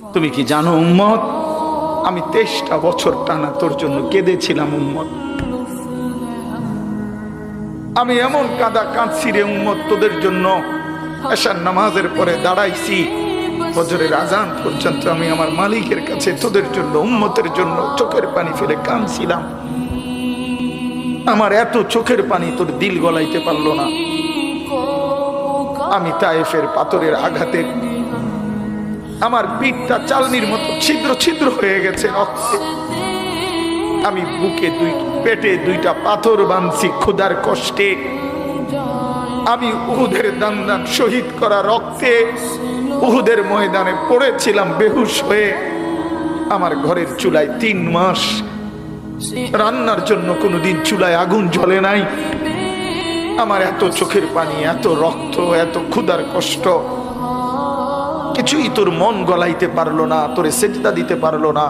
তুমি কি জানো উম্মত, আমি 23টা বছর টানা তোর জন্য কেঁদেছিলাম উম্মত। আমি এমন কাঁদা কাঁদছি রে উম্মত তোদের জন্য। এশার নামাজের পরে দাঁড়াইছি, ফজরের আজান পর্যন্ত আমি আমার মালিকের কাছে তোদের জন্য, উম্মতের জন্য চোখের পানি ফেলে কাঁদছিলাম। আমার এত চোখের পানি তোর দিল গলাইতে পারলো না। আমি তায়েফের পাথরের আঘাতে আমার পিঠটা চালনির মতো ছিদ্র ছিদ্র হয়ে গেছে রক্তে। আমি বুকে পেটে 2টা পাথর বাঁধছি ক্ষুধার কষ্টে। আমি উহুদের দান দান শহীদ করা রক্তে উহুদের ময়দানে পড়েছিলাম বেহুশ হয়ে। আমার ঘরের চুলায় 3 মাস রান্নার জন্য কোনোদিন চুলায় আগুন জ্বলে নাই। আমার এত চোখের পানি, এত রক্ত, এত ক্ষুধার কষ্ট, কিছুই তোর মন গলাইতে পারলো না, তোরে সেজদা দিতে পারলো না।